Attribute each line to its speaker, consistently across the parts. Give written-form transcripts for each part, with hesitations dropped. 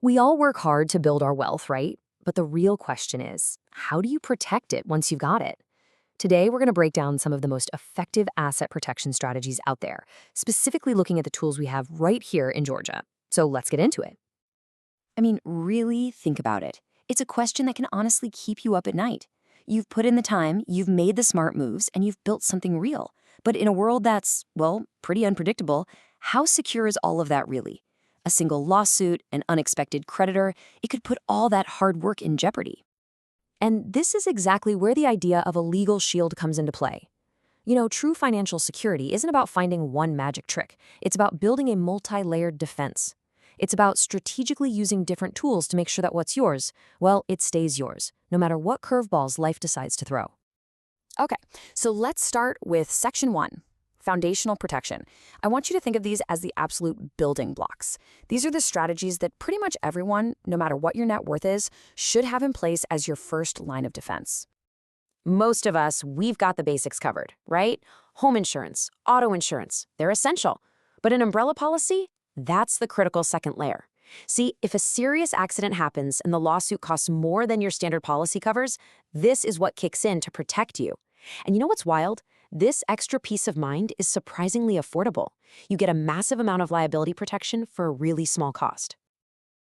Speaker 1: We all work hard to build our wealth, right? But the real question is, how do you protect it once you've got it? Today, we're going to break down some of the most effective asset protection strategies out there, specifically looking at the tools we have right here in Georgia. So let's get into it.
Speaker 2: I mean, really think about it. It's a question that can honestly keep you up at night. You've put in the time, you've made the smart moves, and you've built something real. But in a world that's, well, pretty unpredictable, how secure is all of that really? A single lawsuit, an unexpected creditor, it could put all that hard work in jeopardy.
Speaker 1: And this is exactly where the idea of a legal shield comes into play. You know, true financial security isn't about finding one magic trick. It's about building a multi-layered defense. It's about strategically using different tools to make sure that what's yours, well, it stays yours, no matter what curveballs life decides to throw. Okay, so let's start with Section 1, foundational protection. I want you to think of these as the absolute building blocks. These are the strategies that pretty much everyone, no matter what your net worth is, should have in place as your first line of defense. Most of us, we've got the basics covered, right? Home insurance, auto insurance, they're essential. But an umbrella policy? That's the critical second layer. See, if a serious accident happens and the lawsuit costs more than your standard policy covers, this is what kicks in to protect you. And you know what's wild? This extra peace of mind is surprisingly affordable. You get a massive amount of liability protection for a really small cost.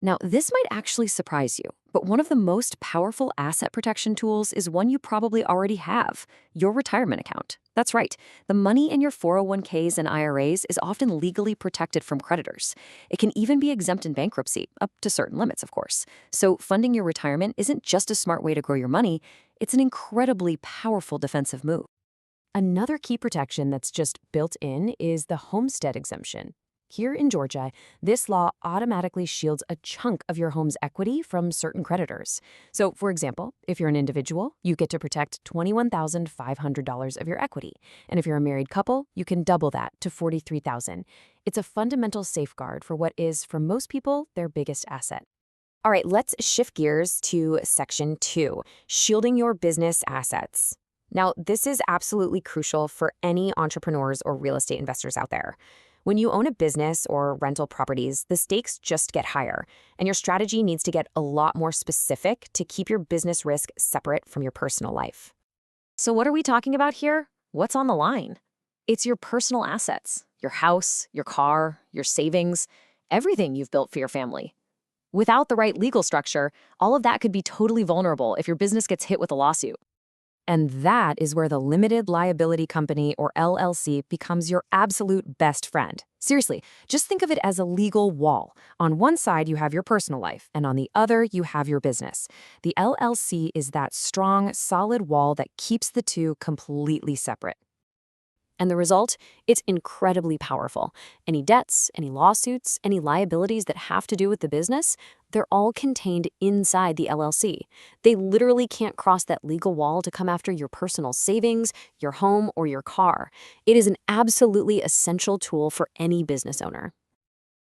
Speaker 1: Now, this might actually surprise you, but one of the most powerful asset protection tools is one you probably already have, your retirement account. That's right. The money in your 401ks and IRAs is often legally protected from creditors. It can even be exempt in bankruptcy, up to certain limits, of course. So funding your retirement isn't just a smart way to grow your money, it's an incredibly powerful defensive move. Another key protection that's just built in is the homestead exemption. Here in Georgia, this law automatically shields a chunk of your home's equity from certain creditors. So, for example, if you're an individual, you get to protect $21,500 of your equity. And if you're a married couple, you can double that to $43,000. It's a fundamental safeguard for what is, for most people, their biggest asset. All right, let's shift gears to Section 2, shielding your business assets. Now, this is absolutely crucial for any entrepreneurs or real estate investors out there. When you own a business or rental properties, the stakes just get higher, and your strategy needs to get a lot more specific to keep your business risk separate from your personal life. So what are we talking about here? What's on the line? It's your personal assets, your house, your car, your savings, everything you've built for your family. Without the right legal structure, all of that could be totally vulnerable if your business gets hit with a lawsuit. And that is where the limited liability company, or LLC, becomes your absolute best friend. Seriously, just think of it as a legal wall. On one side, you have your personal life, and on the other, you have your business. The LLC is that strong, solid wall that keeps the two completely separate. And the result? It's incredibly powerful. Any debts, any lawsuits, any liabilities that have to do with the business, they're all contained inside the LLC. They literally can't cross that legal wall to come after your personal savings, your home, or your car. It is an absolutely essential tool for any business owner.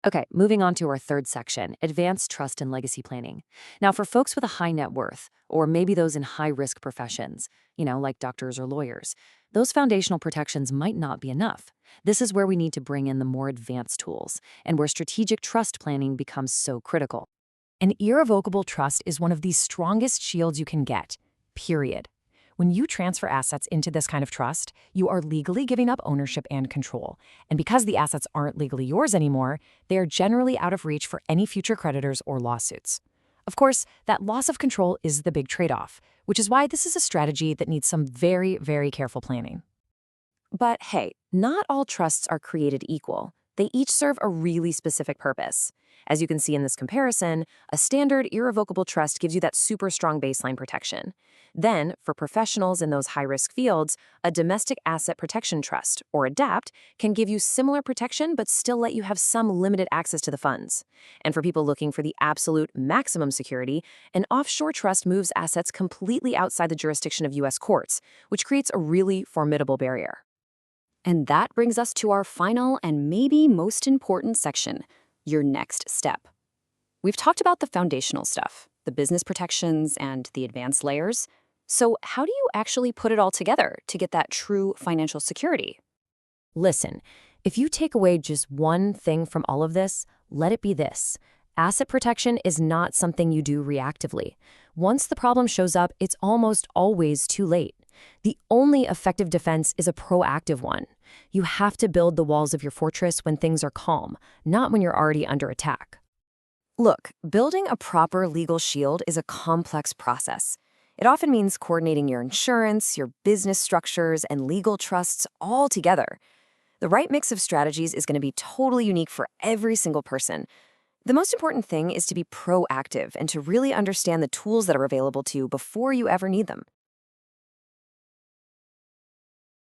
Speaker 1: Okay, moving on to our third section, advanced trust and legacy planning. Now, for folks with a high net worth, or maybe those in high-risk professions, like doctors or lawyers, those foundational protections might not be enough. This is where we need to bring in the more advanced tools, and where strategic trust planning becomes so critical. An irrevocable trust is one of the strongest shields you can get, period. When you transfer assets into this kind of trust, you are legally giving up ownership and control. And because the assets aren't legally yours anymore, they are generally out of reach for any future creditors or lawsuits. Of course, that loss of control is the big trade-off, which is why this is a strategy that needs some very, very careful planning. But hey, not all trusts are created equal. They each serve a really specific purpose. As you can see in this comparison, a standard irrevocable trust gives you that super strong baseline protection. Then, for professionals in those high-risk fields, a domestic asset protection trust, or ADAPT, can give you similar protection but still let you have some limited access to the funds. And for people looking for the absolute maximum security, an offshore trust moves assets completely outside the jurisdiction of U.S. courts, which creates a really formidable barrier. And that brings us to our final and maybe most important section, your next step. We've talked about the foundational stuff, the business protections and the advanced layers. So how do you actually put it all together to get that true financial security? Listen, if you take away just one thing from all of this, let it be this. Asset protection is not something you do reactively. Once the problem shows up, it's almost always too late. The only effective defense is a proactive one. You have to build the walls of your fortress when things are calm, not when you're already under attack.
Speaker 2: Look, building a proper legal shield is a complex process. It often means coordinating your insurance, your business structures, and legal trusts all together. The right mix of strategies is going to be totally unique for every single person. The most important thing is to be proactive and to really understand the tools that are available to you before you ever need them.